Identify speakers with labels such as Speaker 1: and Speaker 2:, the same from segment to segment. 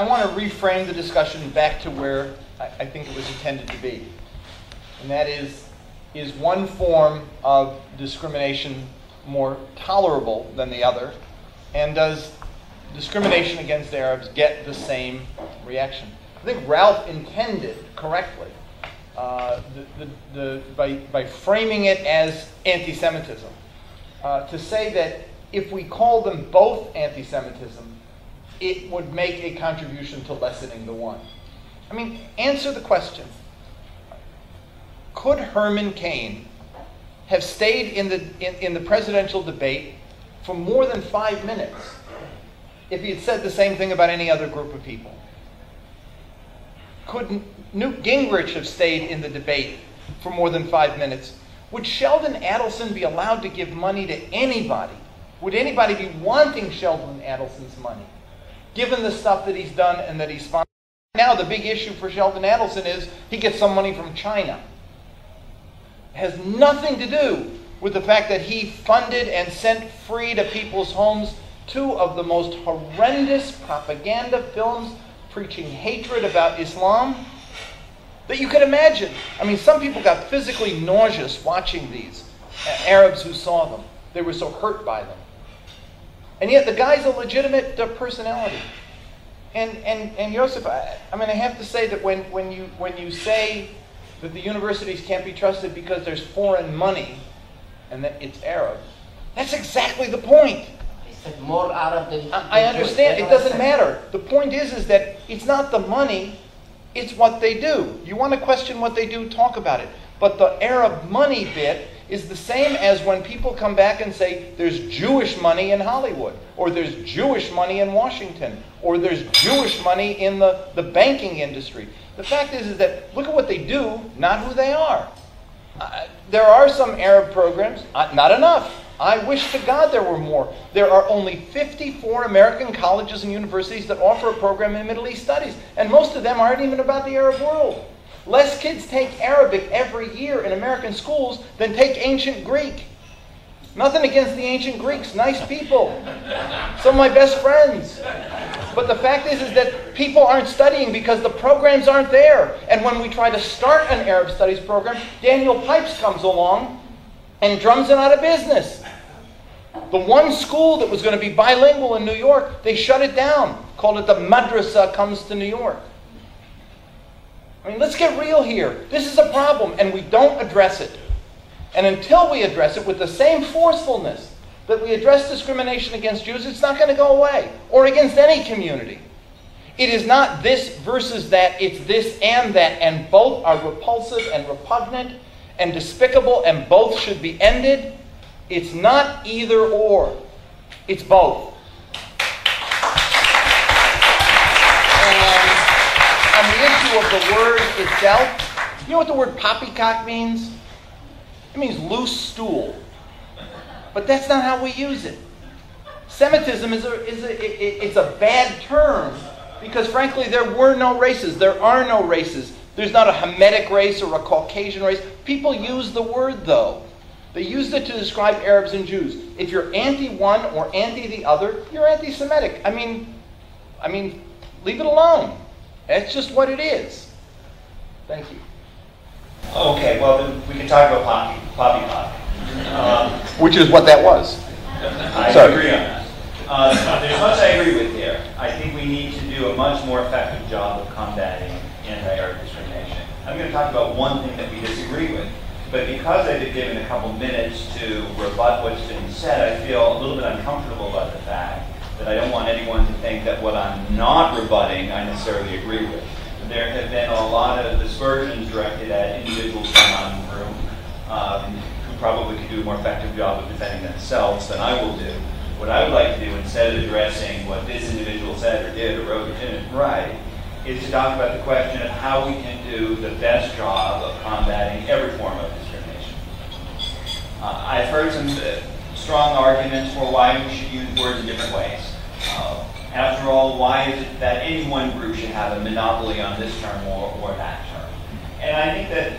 Speaker 1: I want to reframe the discussion back to where I think it was intended to be. And that is one form of discrimination more tolerable than the other? And does discrimination against Arabs get the same reaction? I think Ralph intended correctly by framing it as anti-Semitism to say that if we call them both anti-Semitism, it would make a contribution to lessening the one. I mean, answer the question. Could Herman Cain have stayed in the presidential debate for more than 5 minutes if he had said the same thing about any other group of people? Could Newt Gingrich have stayed in the debate for more than 5 minutes? Would Sheldon Adelson be allowed to give money to anybody? Would anybody be wanting Sheldon Adelson's money, given the stuff that he's done and that he's sponsored? Now the big issue for Sheldon Adelson is he gets some money from China. It has nothing to do with the fact that he funded and sent free to people's homes 2 of the most horrendous propaganda films preaching hatred about Islam that you could imagine. I mean, some people got physically nauseous watching these, Arabs who saw them. They were so hurt by them. And yet the guy's a legitimate personality. And Josef, I mean, I have to say that when you say that the universities can't be trusted because there's foreign money and that it's Arab, that's exactly the point.
Speaker 2: It's more Arab than
Speaker 1: I understand. It doesn't matter. The point is that it's not the money, it's what they do. You want to question what they do, talk about it. But the Arab money bit is the same as when people come back and say there's Jewish money in Hollywood, or there's Jewish money in Washington, or there's Jewish money in the banking industry. The fact is that look at what they do, not who they are. There are some Arab programs, not enough. I wish to God there were more. There are only 54 American colleges and universities that offer a program in Middle East studies, and most of them aren't even about the Arab world. Less kids take Arabic every year in American schools than take ancient Greek. Nothing against the ancient Greeks, nice people. Some of my best friends. But the fact is that people aren't studying because the programs aren't there. And when we try to start an Arab studies program, Daniel Pipes comes along and drums it out of business. The one school that was going to be bilingual in New York, they shut it down, called it the Madrasa Comes to New York. I mean, let's get real here. This is a problem, and we don't address it. And until we address it with the same forcefulness that we address discrimination against Jews, it's not going to go away, or against any community. It is not this versus that, it's this and that, and both are repulsive and repugnant and despicable, and both should be ended. It's not either or. It's both. On the issue of the word itself, you know what the word poppycock means? It means loose stool. But that's not how we use it. Semitism is a bad term because, frankly, there were no races. There are no races. There's not a Hamitic race or a Caucasian race. People use the word, though. They used it to describe Arabs and Jews. If you're anti-one or anti the other, you're anti-Semitic. I mean, leave it alone. That's just what it is. Thank you.
Speaker 3: Okay, well, then we can talk about poppycock.
Speaker 1: Which is what that was.
Speaker 3: I agree on that. There's much I agree with here. I think we need to do a much more effective job of combating anti-Arab discrimination. I'm going to talk about one thing that we disagree with, but because I've been given a couple minutes to rebut what's been said, I feel a little bit uncomfortable about the fact that I don't want anyone to think that what I'm not rebutting I necessarily agree with. There have been a lot of aspersions directed at individuals from the room who probably could do a more effective job of defending themselves than I will do. What I would like to do, instead of addressing what this individual said or did or wrote or didn't write, is to talk about the question of how we can do the best job of combating every form of discrimination. I've heard some strong arguments for why we should use words in different ways. After all, why is it that any one group should have a monopoly on this term or that term? And I think that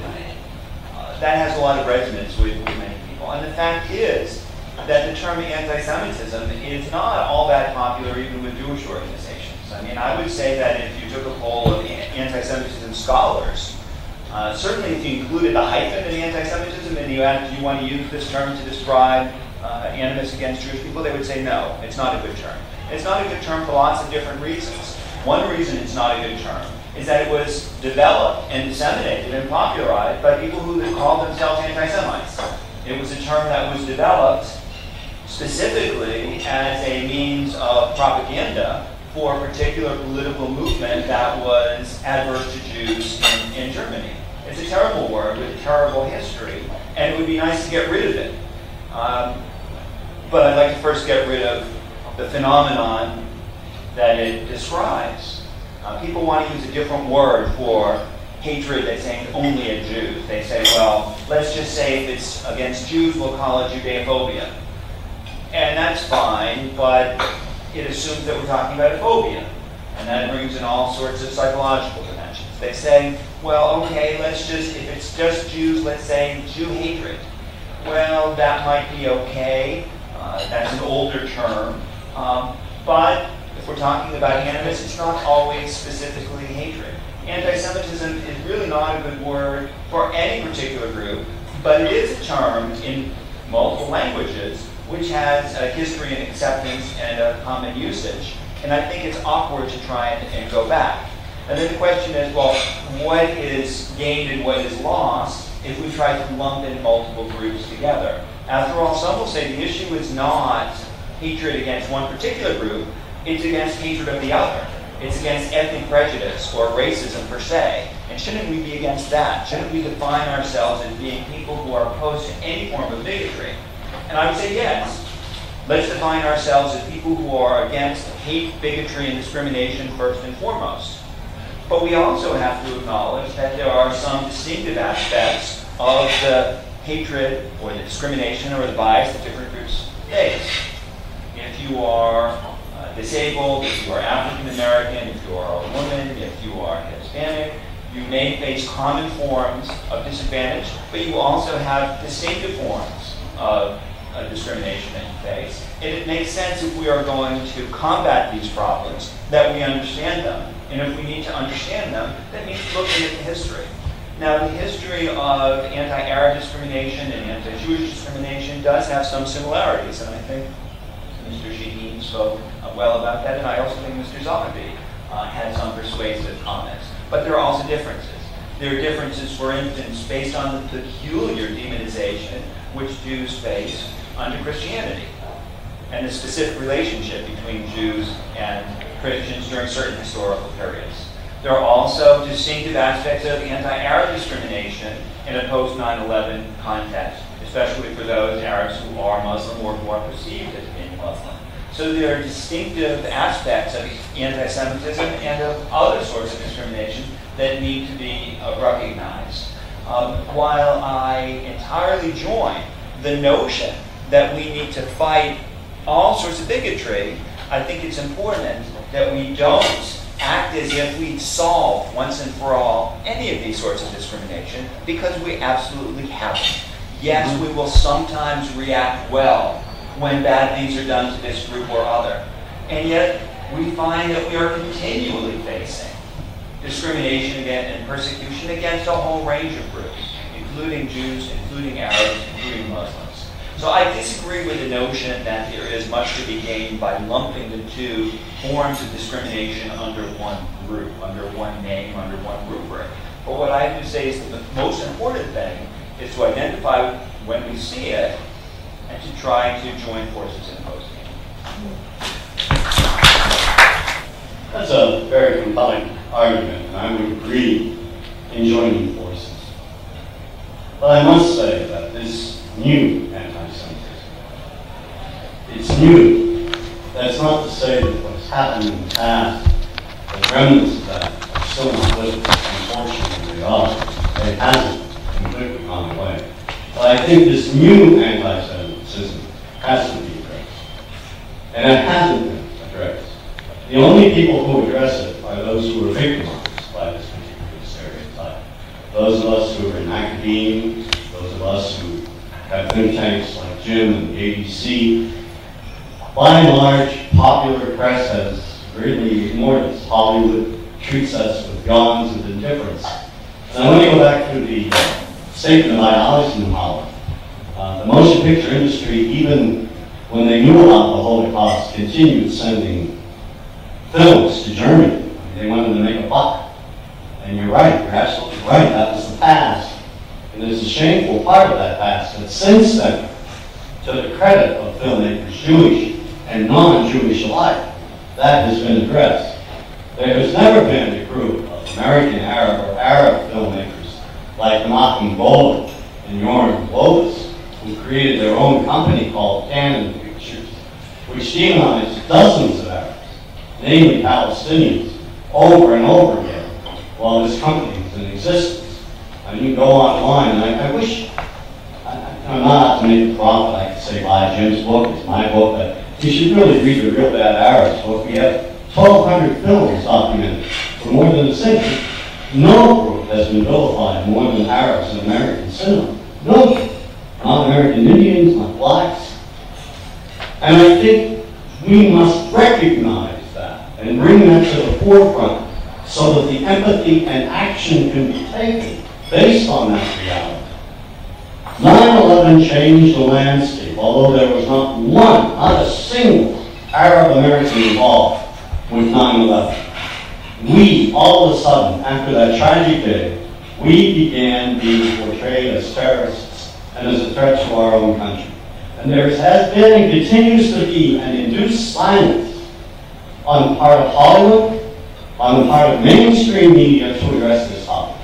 Speaker 3: that has a lot of resonance with many people. And the fact is that the term anti-Semitism is not all that popular even with Jewish organizations. I mean, I would say that if you took a poll of anti-Semitism scholars, certainly if you included the hyphen in anti-Semitism and you asked, do you want to use this term to describe animus against Jewish people, they would say no, it's not a good term. It's not a good term for lots of different reasons. One reason it's not a good term is that it was developed and disseminated and popularized by people who called themselves anti-Semites. It was a term that was developed specifically as a means of propaganda for a particular political movement that was adverse to Jews in Germany. It's a terrible word with a terrible history, and it would be nice to get rid of it. But I'd like to first get rid of the phenomenon that it describes. People want to use a different word for hatred that's aimed only at Jews. They say, well, let's just say if it's against Jews, we'll call it Judeophobia. And that's fine, but it assumes that we're talking about a phobia. And that brings in all sorts of psychological dimensions. They say, well, okay, if it's just Jews, let's say Jew hatred. Well, that might be okay. That's an older term. But if we're talking about animus, it's not always specifically hatred. Anti-Semitism is really not a good word for any particular group, but it is a term in multiple languages which has a history and acceptance and a common usage. And I think it's awkward to try and go back. And then the question is, well, what is gained and what is lost if we try to lump in multiple groups together? After all, some will say the issue is not hatred against one particular group, it's against hatred of the other. It's against ethnic prejudice or racism per se. And shouldn't we be against that? Shouldn't we define ourselves as being people who are opposed to any form of bigotry? And I would say yes. Let's define ourselves as people who are against hate, bigotry, and discrimination first and foremost. But we also have to acknowledge that there are some distinctive aspects of the hatred or the discrimination or the bias that different groups face. If you are disabled, if you are African American, if you are a woman, if you are Hispanic, you may face common forms of disadvantage, but you also have distinctive forms of discrimination that you face. And it makes sense if we are going to combat these problems that we understand them. And if we need to understand them, that means looking at the history. Now, the history of anti-Arab discrimination and anti-Jewish discrimination does have some similarities, and I think Mr. Shaheen spoke well about that, and I also think Mr. Zogby had some persuasive comments. But there are also differences. There are differences, for instance, based on the peculiar demonization which Jews face under Christianity, and the specific relationship between Jews and Christians during certain historical periods. There are also distinctive aspects of anti-Arab discrimination in a post-9/11 context, especially for those Arabs who are Muslim or who are perceived as being Muslim. So there are distinctive aspects of anti-Semitism and of other sorts of discrimination that need to be recognized. While I entirely join the notion that we need to fight all sorts of bigotry, I think it's important that we don't act as if we've solved once and for all any of these sorts of discrimination, because we absolutely haven't. Yes, we will sometimes react well when bad things are done to this group or other. And yet, we find that we are continually facing discrimination and persecution against a whole range of groups, including Jews, including Arabs, including Muslims. So I disagree with the notion that there is much to be gained by lumping the two forms of discrimination under one group, under one name, under one rubric. But what I have to say is that the most important thing is to identify when we see it and to try to join forces in opposing it.
Speaker 4: That's a very compelling argument, and I would agree in joining forces. But I must say that this new anti-Semitism, it's new. That's not to say that what's happened in the past, the remnants of that are still not with us. Unfortunately, they are. It hasn't completely gone away. But I think this new anti-Semitism has to be addressed. And it hasn't been addressed. The only people who address it are those who are victimized by this particular stereotype. Those of us who are in academia, those of us who have think tanks like Jim and the ABC. By and large, popular press has really mortis. Hollywood treats us with yawns of indifference. And I want to go back to the statement of Eisenhower. The motion picture industry, even when they knew about the Holocaust, continued sending films to Germany. They wanted to make a buck. And you're right, you're absolutely right, that was the past. And there's a shameful part of that past. But since then, to the credit of filmmakers, Jewish and non-Jewish alike, that has been addressed. There has never been a group of American Arab or Arab filmmakers like Malcolm Golan and Yoram Globus, who created their own company called Canon Pictures, which demonized dozens of Arabs, namely Palestinians, over and over again, while this company was in existence. And you go online, and I wish, I'm not out to make a profit, I could say buy Jim's book, it's my book, but you should really read the Real Bad Arabs book. We have 1,200 films documented for more than a century. No group has been vilified more than Arabs in American cinema. No group. Not American Indians, not blacks. And I think we must recognize that and bring that to the forefront so that the empathy and action can be taken based on that reality. 9/11 changed the landscape, although there was not one, not a single Arab American involved with 9/11. We, all of a sudden, after that tragic day, we began being portrayed as terrorists and as a threat to our own country. And there has been and continues to be an induced silence on the part of Hollywood, on the part of mainstream media to address this topic.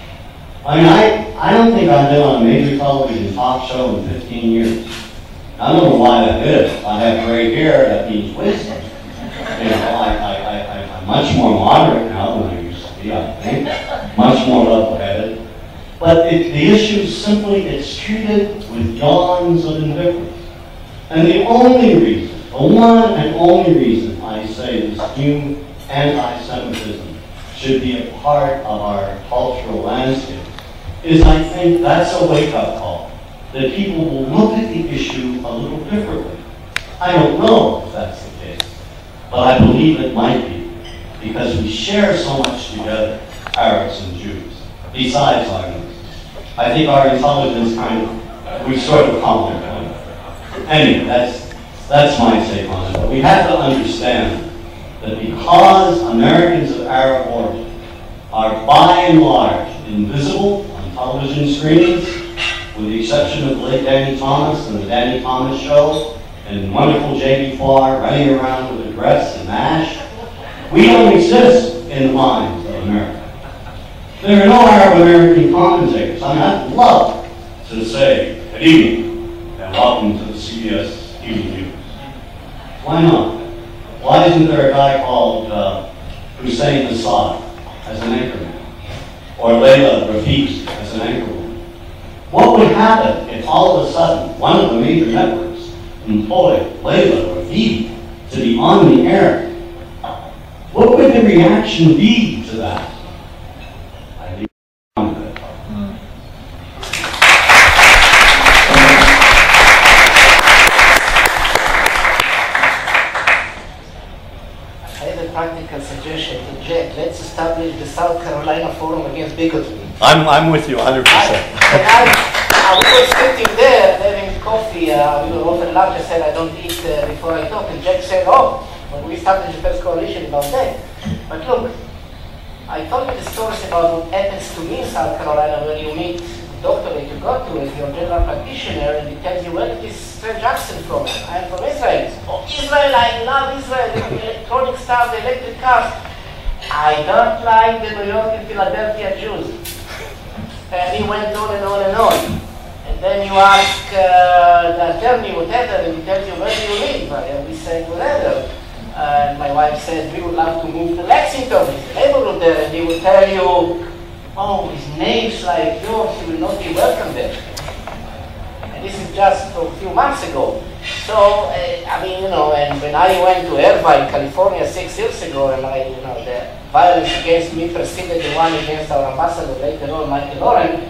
Speaker 4: I mean, I don't think I've been on a major television talk show in 15 years. I don't know why that is. I have gray hair, that means wisdom. You know, I'm much more moderate now than I used to be, I think. Much more level-headed. But the issue is simply, it's treated with yawns of indifference. And the only reason, the one and only reason I say this new anti-Semitism should be a part of our cultural landscape is I think that's a wake-up call, that people will look at the issue a little differently. I don't know if that's the case, but I believe it might be, because we share so much together, Arabs and Jews, besides our race. I think our intelligence we sort of complement one another. Anyway, that's my take on it, but we have to understand that because Americans of Arab origin are by and large invisible on television screens, with the exception of the late Danny Thomas and the Danny Thomas Show, and wonderful J.B. Farr running around with a dress and MASH, we don't exist in the minds of America. There are no Arab American commentators. I mean, I'd love to say, good evening, and welcome to the CBS Evening News. Why not? Why isn't there a guy called Hussein Assad as an anchorman? Or Layla Rafiq as an anchorwoman? What would happen if all of a sudden one of the major networks employed Layla Rafiq to be on the air? What would the reaction be to that? I think
Speaker 2: practical suggestion to Jack. Let's establish the South Carolina Forum Against Bigotry.
Speaker 5: I'm with you 100%.
Speaker 2: I was sitting there having coffee. We were often lunch. I said I don't eat before I talk, and Jack said, "Oh, when we started the first coalition about that." But look, I told you the stories about what happens to me in South Carolina when you meet the doctor that you go to as your general practitioner, and he tells you, "Where is this strange accent from?" I am from Israel. Oh, Israel! I love Israel. The electronic stuff, the electric cars. I don't like the New York and Philadelphia Jews. And he went on and on and on. And then you ask the attorney whatever, and he tells you, "Where do you live?" And we said, "Whatever." And my wife said, "We would love to move to Lexington, it's a neighborhood there." And he will tell you, "Oh, his name's like yours, he will not be welcome there." And this is just a few months ago. So, I mean, you know, and when I went to Irvine, California 6 years ago, and the violence against me preceded the one against our ambassador, later on, Michael Oren.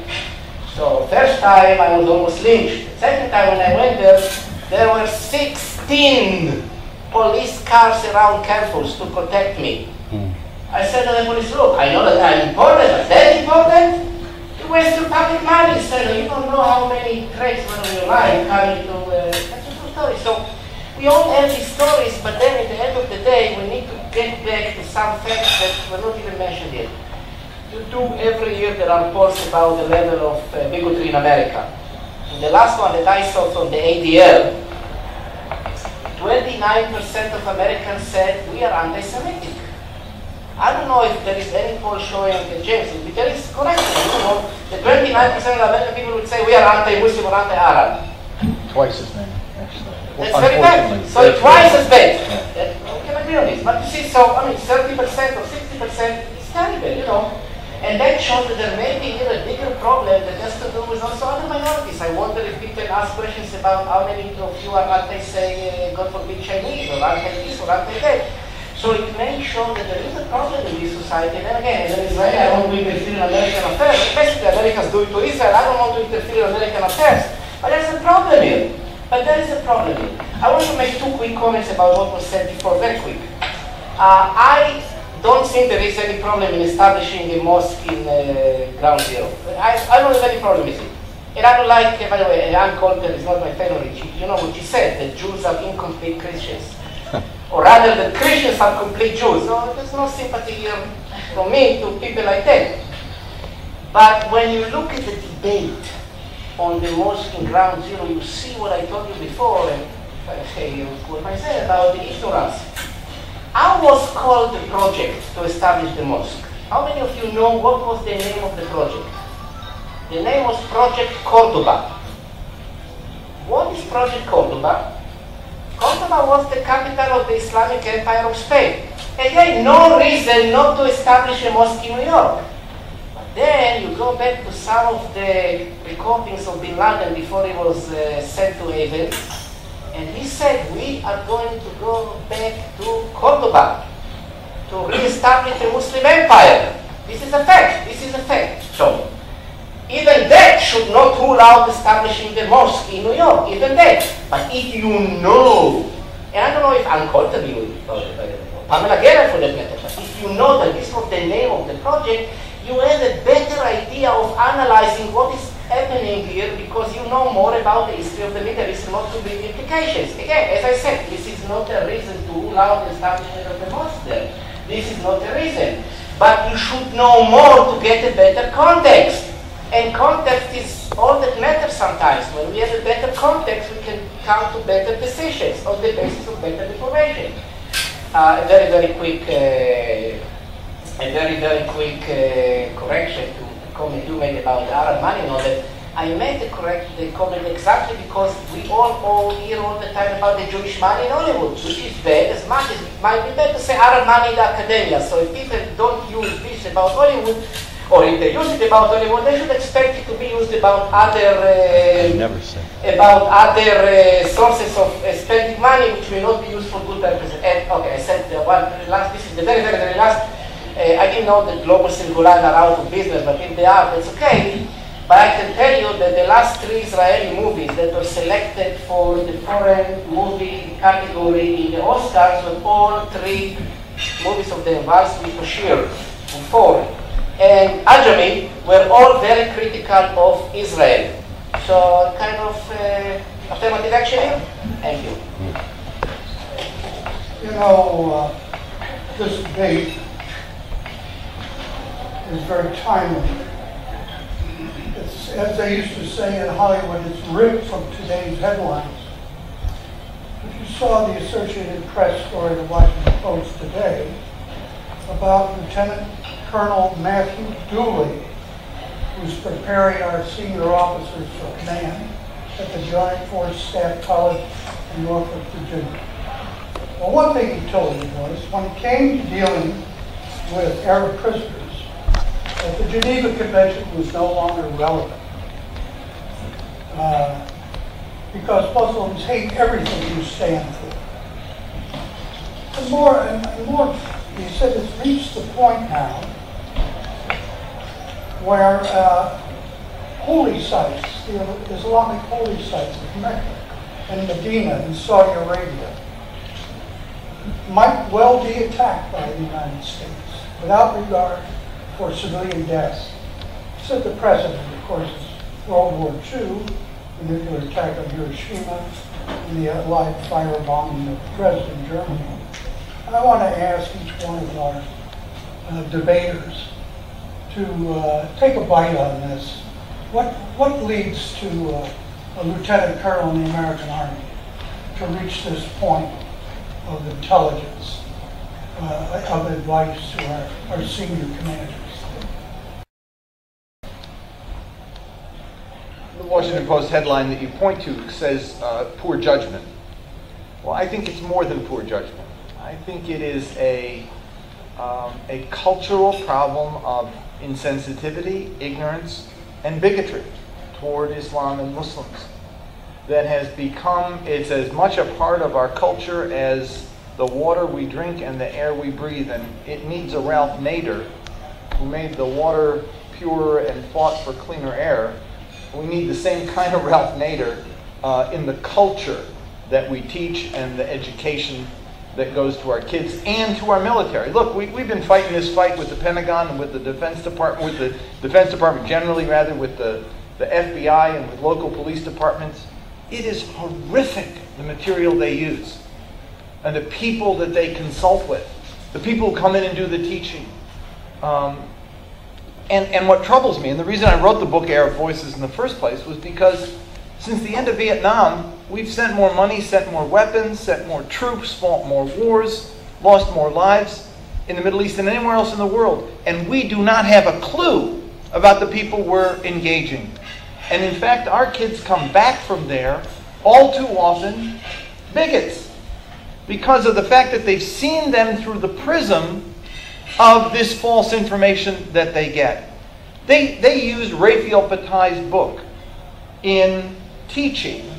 Speaker 2: So, first time I was almost lynched. The second time when I went there were 16 police cars around campus to protect me. I said to the police, look, I know that I'm important, but that important? You waste your public money, sir. You don't know how many threats were on your life coming to, that's a true story. So we all have these stories, but then at the end of the day, we need to get back to some facts that were not even mentioned yet. You do every year there are reports about the level of bigotry in America. In the last one that I saw from the ADL, 29% of Americans said we are anti-Semitic. I don't know if there is any poll showing James, if there is correct. You know, the 29% of American people would say we are anti-Muslim or anti-Arab.
Speaker 1: Twice as many, actually.
Speaker 2: That's very bad. So it's twice as bad. Yeah. We can agree on this. But you see, so I mean, 30% or 60% is terrible, you know. And that shows that there may be here a bigger problem that has to do with also other minorities. I wonder if people ask questions about how many of you are anti-say, God forbid, Chinese, or anti-this, or anti-that. So it may show that there is a problem in this society. And then again, as an Israeli, I don't want to interfere in American affairs. Basically, Americans do it to Israel. I don't want to interfere in American affairs. But there's a problem here. I want to make two quick comments about what was said before, very quick. I don't think there is any problem in establishing a mosque in Ground Zero. I don't have any problem with it. And I don't like, by the way, Ann Coulter is not my favorite. You know what she said, that Jews are incomplete Christians. Or rather, that Christians are complete Jews. So there's no sympathy here from me to people like that. But when you look at the debate on the mosque in Ground Zero, you see what I told you before, and what I said about the ignorance. How was called the project to establish the mosque? How many of you know what was the name of the project? The name was Project Cordoba. What is Project Cordoba? Cordoba was the capital of the Islamic Empire of Spain. Again, no reason not to establish a mosque in New York. But then you go back to some of the recordings of Bin Laden before he was sent to heaven. And he said, we are going to go back to Cordoba to re-establish the Muslim empire. This is a fact. So, even that should not rule out establishing the mosque in New York, even that. But if you know, and I don't know if Ann Coulter knew it, or Pamela Geller for that matter, but if you know that this was the name of the project, you have a better idea of analyzing what is happening here because you know more about the history of the Middle East and what could be the implications. Again, as I said, this is not a reason to rule out the establishment of the mosque there. This is not a reason. But you should know more to get a better context. And context is all that matters sometimes. When we have a better context, we can come to better decisions on the basis of better information. A very quick correction to the comment you made about the Arab money novel. I made the comment exactly because we all hear all the time about the Jewish money in Hollywood, which is bad as much as it might be bad to say Arab money in the academia. So if people don't use this about Hollywood, or if they use it about Hollywood, they should expect it to be used about other sources of spending money, which may not be used for good purposes. And okay, I said last. This is the very last. I didn't know that Globus and Golan are out of business, but if they are, that's okay. But I can tell you that the last 3 Israeli movies that were selected for the foreign movie category in the Oscars were all 3 movies of the Envals with Bashir, 4. And Ajami were all very critical of Israel. So kind of affirmative action here. Thank you.
Speaker 5: You know, this debate is very timely. It's, as they used to say in Hollywood, it's ripped from today's headlines. If you saw the Associated Press story in the Washington Post today about Lieutenant Colonel Matthew Dooley, who's preparing our senior officers for command at the Joint Force Staff College in Norfolk, Virginia. Well, one thing he told me was, when it came to dealing with Arab prisoners, that the Geneva Convention was no longer relevant. Because Muslims hate everything you stand for. And more, he said it's reached the point now where holy sites, the Islamic holy sites of Mecca and Medina and Saudi Arabia, might well be attacked by the United States. without regard for civilian deaths. Set the precedent, of course, is World War II, the nuclear attack on Hiroshima, and the Allied firebombing of Dresden, Germany. And I want to ask each one of our debaters to take a bite on this. What leads to a lieutenant colonel in the American Army to reach this point of intelligence, of advice to our senior commanders?
Speaker 1: The Washington Post headline that you point to says poor judgment. Well, I think it's more than poor judgment. I think it is a cultural problem of insensitivity, ignorance, and bigotry toward Islam and Muslims that has become, it's as much a part of our culture as the water we drink and the air we breathe. And it needs a Ralph Nader who made the water purer and fought for cleaner air. We need the same kind of Ralph Nader in the culture that we teach and the education that goes to our kids and to our military. Look, we've been fighting this fight with the Pentagon and with the Defense Department, with the Defense Department generally, rather, with the FBI and with local police departments. It is horrific, the material they use and the people that they consult with, the people who come in and do the teaching. And what troubles me, and the reason I wrote the book Arab Voices in the first place, was because since the end of Vietnam, we've sent more money, sent more weapons, sent more troops, fought more wars, lost more lives in the Middle East than anywhere else in the world. And we do not have a clue about the people we're engaging. And in fact, our kids come back from there all too often bigots because of the fact that they've seen them through the prism of this false information that they get. They used Raphael Bataille's book in teaching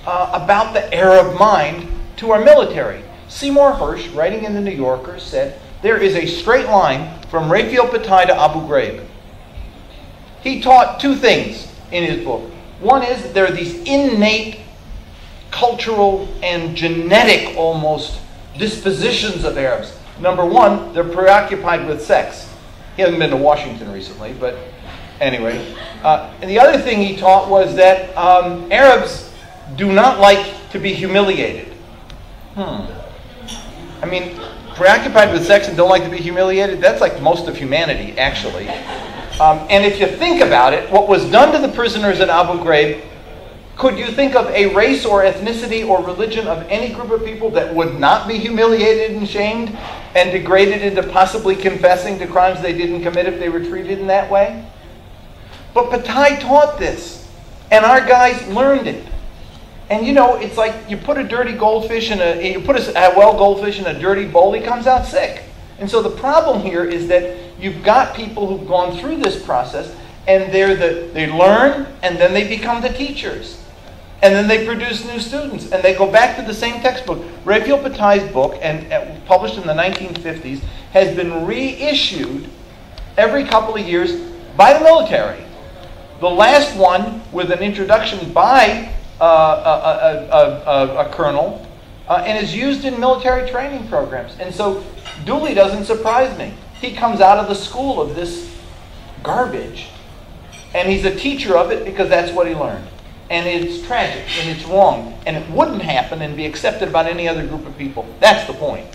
Speaker 1: about the Arab mind to our military. Seymour Hersh, writing in the New Yorker, said, there is a straight line from Raphael Bataille to Abu Ghraib. He taught two things in his book. One is that there are these innate cultural and genetic, almost, dispositions of Arabs. Number one, they're preoccupied with sex. He hasn't been to Washington recently, but anyway. And the other thing he taught was that Arabs do not like to be humiliated. I mean, preoccupied with sex and don't like to be humiliated, that's like most of humanity, actually. And if you think about it, what was done to the prisoners at Abu Ghraib, could you think of a race or ethnicity or religion of any group of people that would not be humiliated and shamed and degraded into possibly confessing to crimes they didn't commit if they were treated in that way? But Bataille taught this, and our guys learned it. And you know, it's like you put a dirty goldfish in a well goldfish in a dirty bowl, he comes out sick. And so the problem here is that you've got people who've gone through this process, and they learn, and then they become the teachers. And then they produce new students, and they go back to the same textbook. Raphael Bataille's book, and published in the 1950s, has been reissued every couple of years by the military. The last one with an introduction by a colonel, and is used in military training programs. And so Dooley doesn't surprise me. He comes out of the school of this garbage, and he's a teacher of it because that's what he learned. And it's tragic, and it's wrong, and it wouldn't happen and be accepted by any other group of people. That's the point.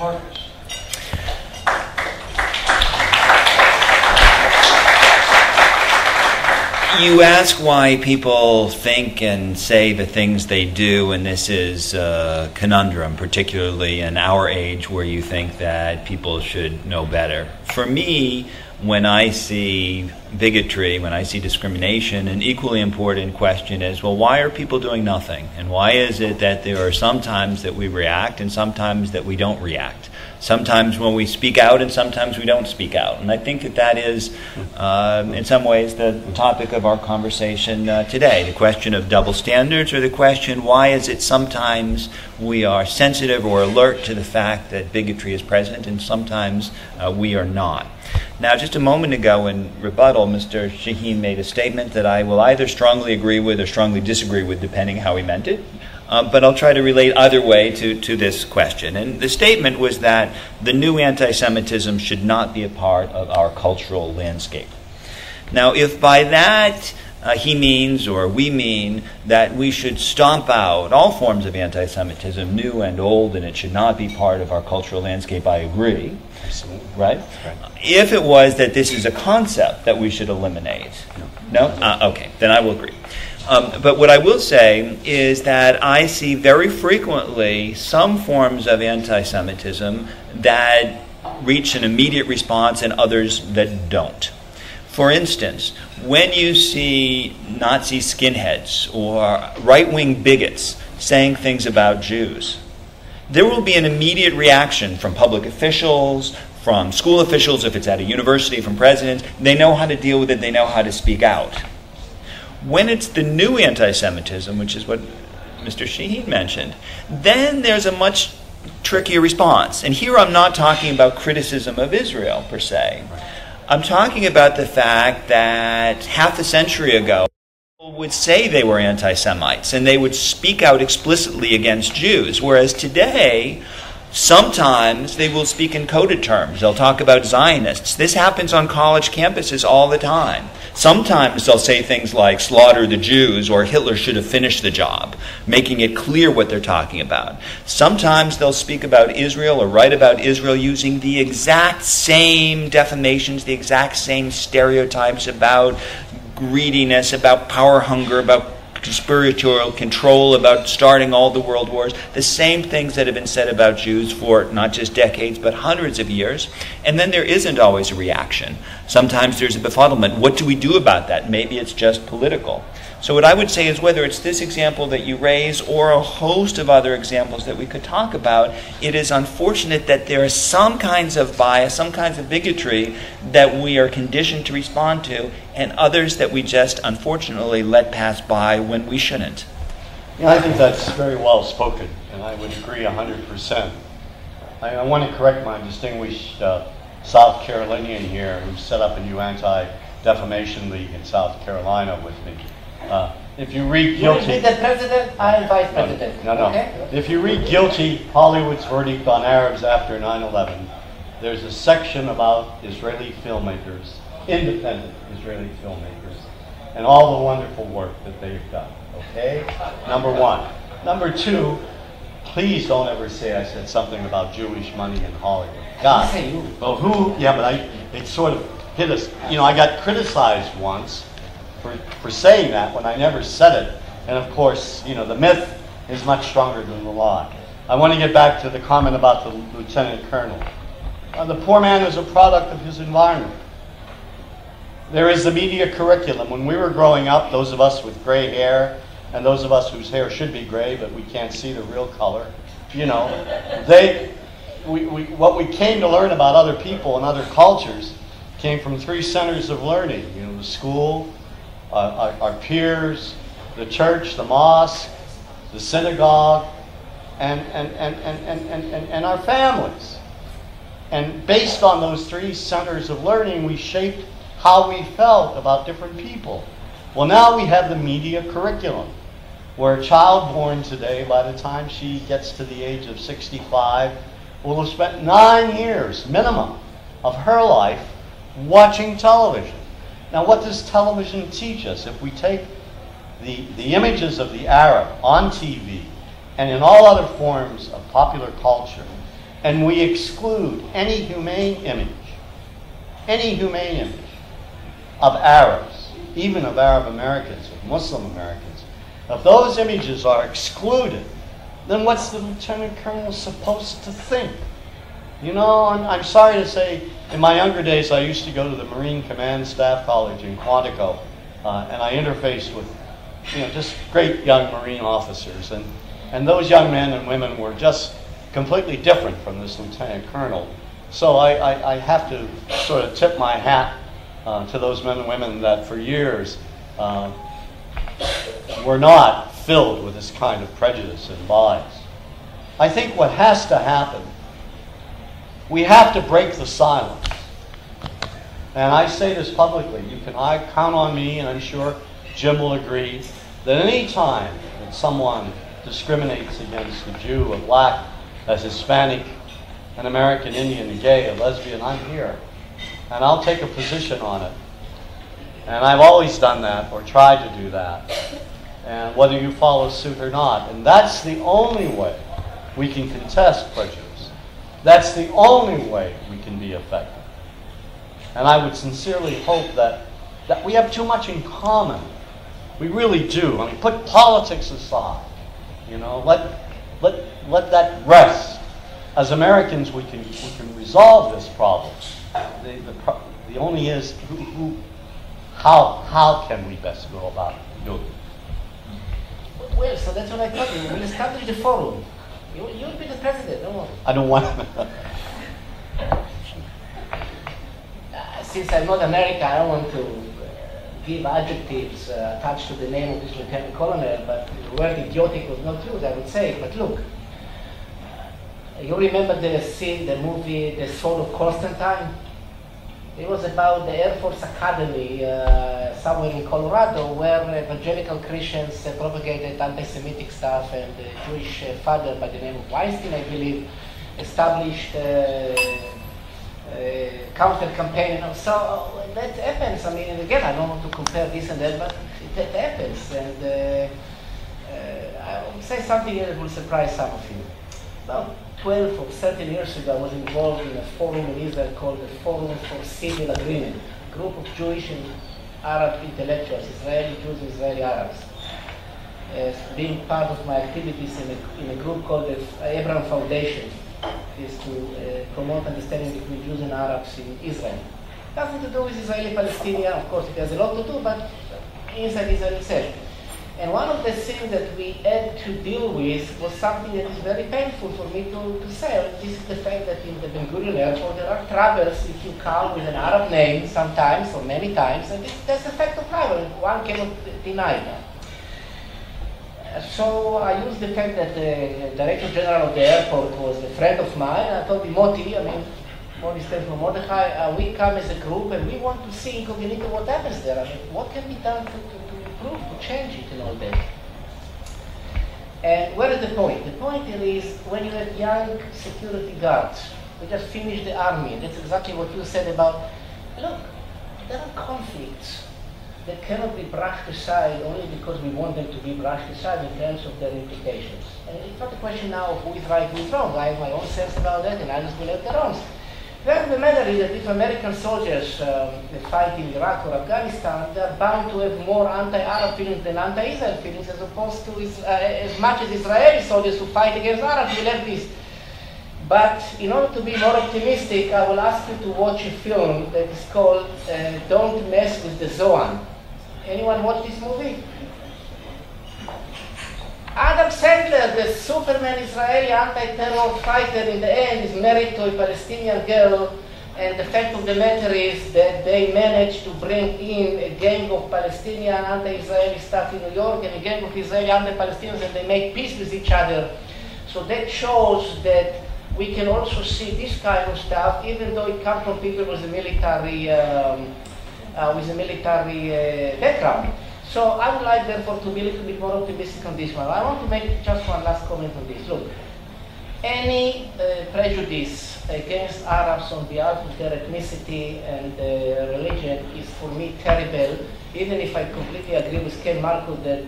Speaker 5: Marcus.
Speaker 6: You ask why people think and say the things they do, and this is a conundrum, particularly in our age where you think that people should know better. For me, when I see bigotry, when I see discrimination, an equally important question is, well, why are people doing nothing? And why is it that there are some times that we react and sometimes that we don't react? Sometimes when we speak out and sometimes we don't speak out. And I think that that is, in some ways, the topic of our conversation today. The question of double standards, or the question, why is it sometimes we are sensitive or alert to the fact that bigotry is present and sometimes we are not. Now, just a moment ago in rebuttal, Mr. Shaheen made a statement that I will either strongly agree with or strongly disagree with, depending how he meant it. but I'll try to relate either way to this question. And the statement was that the new anti-Semitism should not be a part of our cultural landscape. Now, if by that he means, or we mean, that we should stomp out all forms of anti-Semitism, new and old, and it should not be part of our cultural landscape, I agree.
Speaker 4: Absolutely.
Speaker 6: Right? If it was that this is a concept that we should eliminate, no? Okay, then I will agree. But what I will say is that I see very frequently some forms of anti-Semitism that reach an immediate response and others that don't. For instance, when you see Nazi skinheads or right-wing bigots saying things about Jews, there will be an immediate reaction from public officials, from school officials, if it's at a university, from presidents. They know how to deal with it. They know how to speak out. When it's the new anti-Semitism, which is what Mr. Shaheen mentioned, then there's a much trickier response. And here I'm not talking about criticism of Israel, per se. I'm talking about the fact that half a century ago, people would say they were anti-Semites, and they would speak out explicitly against Jews, whereas today, sometimes they will speak in coded terms. They'll talk about Zionists. This happens on college campuses all the time. Sometimes they'll say things like slaughter the Jews or Hitler should have finished the job, making it clear what they're talking about. Sometimes they'll speak about Israel or write about Israel using the exact same defamations, the exact same stereotypes about greediness, about power hunger, about conspiratorial control, about starting all the world wars, the same things that have been said about Jews for not just decades, but hundreds of years. And then there isn't always a reaction. Sometimes there's a befuddlement. What do we do about that? Maybe it's just political. So what I would say is whether it's this example that you raise or a host of other examples that we could talk about, it is unfortunate that there are some kinds of bias, some kinds of bigotry that we are conditioned to respond to, and others that we just unfortunately let pass by when we shouldn't.
Speaker 4: Yeah, I think that's very well spoken, and I would agree 100%. I want to correct my distinguished South Carolinian here who set up a new anti-defamation league in South Carolina with me. If you read Guilty...
Speaker 2: You be the president, I am vice president.
Speaker 4: No.
Speaker 2: Okay?
Speaker 4: If you read Guilty, Hollywood's verdict on Arabs after 9/11, there's a section about Israeli filmmakers, independent Israeli filmmakers, and all the wonderful work that they've done. Okay? Number one. Number two, please don't ever say I said something about Jewish money in Hollywood. God. Well, who? Yeah, but it sort of hit us. You know, I got criticized once for saying that when I never said it. And of course, you know, the myth is much stronger than the lie. I want to get back to the comment about the lieutenant colonel. The poor man is a product of his environment. There is the media curriculum. When we were growing up, those of us with gray hair, and those of us whose hair should be gray, but we can't see the real color, you know, what we came to learn about other people and other cultures came from three centers of learning. You know, the school, our peers, the church, the mosque, the synagogue, and our families. And based on those three centers of learning, we shaped how we felt about different people. Well, now we have the media curriculum, where a child born today, by the time she gets to the age of 65, will have spent 9 years minimum of her life watching television. Now, what does television teach us? If we take the images of the Arab on TV and in all other forms of popular culture, and we exclude any humane image of Arabs, even of Arab Americans, of Muslim Americans, if those images are excluded, then what's the lieutenant colonel supposed to think? You know, I'm sorry to say, in my younger days, I used to go to the Marine Command Staff College in Quantico, and I interfaced with, you know, just great young Marine officers, and those young men and women were just completely different from this lieutenant colonel. So I have to sort of tip my hat to those men and women that for years were not filled with this kind of prejudice and bias. I think what has to happen, we have to break the silence. And I say this publicly. You can count on me, and I'm sure Jim will agree, that any time that someone discriminates against a Jew, a black, a Hispanic, an American Indian, a gay, a lesbian, I'm here. And I'll take a position on it. And I've always done that, or tried to do that. And whether you follow suit or not. And that's the only way we can contest prejudice. That's the only way we can be effective. And I would sincerely hope that we have too much in common. We really do. I mean, put politics aside. You know, let that rest. As Americans, we can resolve this problem. The only is how can we best go about doing it?
Speaker 2: Well, so that's what I told you. We'll establish the forum. You'll be the president, don't worry.
Speaker 4: I don't want to.
Speaker 2: Since I'm not American, I don't want to give adjectives attached to the name of this lieutenant colonel, but the word idiotic was not used, I would say. But look, you remember the scene, the movie, The Sword of Constantine? It was about the Air Force Academy somewhere in Colorado where evangelical Christians propagated anti-Semitic stuff, and a Jewish father by the name of Weinstein, I believe, established counter-campaign. So that happens. I mean, and again, I don't want to compare this and that, but it happens. And I will say something that will surprise some of you. About 12 or 13 years ago, I was involved in a forum in Israel called the Forum for Civil Agreement, a group of Jewish and Arab intellectuals, Israeli Jews and Israeli Arabs. Being part of my activities in a group called the Abraham Foundation, is to promote understanding between Jews and Arabs in Israel. Nothing to do with Israeli-Palestinian, of course it has a lot to do, but inside Israel itself. And one of the things that we had to deal with was something that is very painful for me to say. This is the fact that in the Ben Gurion airport there are troubles if you come with an Arab name sometimes or many times, and that's a fact of life, and one cannot deny that. So I used the fact that the Director General of the airport was a friend of mine. I told him, Moti stands for Mordechai, we come as a group and we want to see incognito what happens there. I mean, what can be done to improve, to change it and all that. And where is the point? The point here is when you have young security guards, we just finished the army, and that's exactly what you said about, look, there are conflicts that cannot be brushed aside only because we want them to be brushed aside in terms of their implications. And it's not a question now of who is right, who is wrong. I have my own sense about that, and others will have their own. The fact of the matter is that if American soldiers fight in Iraq or Afghanistan, they are bound to have more anti-Arab feelings than anti-Israel feelings, as opposed to as much as Israeli soldiers who fight against Arabs will have this. But in order to be more optimistic, I will ask you to watch a film that is called Don't Mess with the Zohan. Anyone watch this movie? Adam Sandler, the Superman Israeli anti-terror fighter, in the end is married to a Palestinian girl, and the fact of the matter is that they managed to bring in a gang of Palestinian anti-Israeli stuff in New York and a gang of Israeli anti-Palestinians, and they make peace with each other. So that shows that we can also see this kind of stuff, even though it comes from people with a military background. So I would like, therefore, to be a little bit more optimistic on this one. I want to make just one last comment on this. Look, any prejudice against Arabs on behalf of their ethnicity and religion is, for me, terrible, even if I completely agree with Ken Marcus that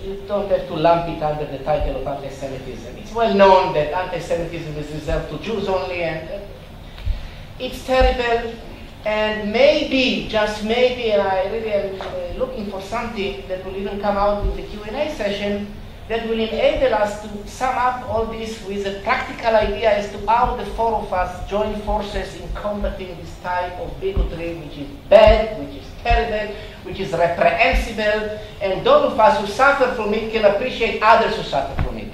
Speaker 2: you don't have to lump it under the title of anti-Semitism. It's well known that anti-Semitism is reserved to Jews only, and it's terrible. And maybe, just maybe, and I really am looking for something that will even come out in the Q&A session that will enable us to sum up all this with a practical idea as to how the four of us join forces in combating this type of bigotry, which is bad, which is terrible, which is reprehensible, and those of us who suffer from it can appreciate others who suffer from it.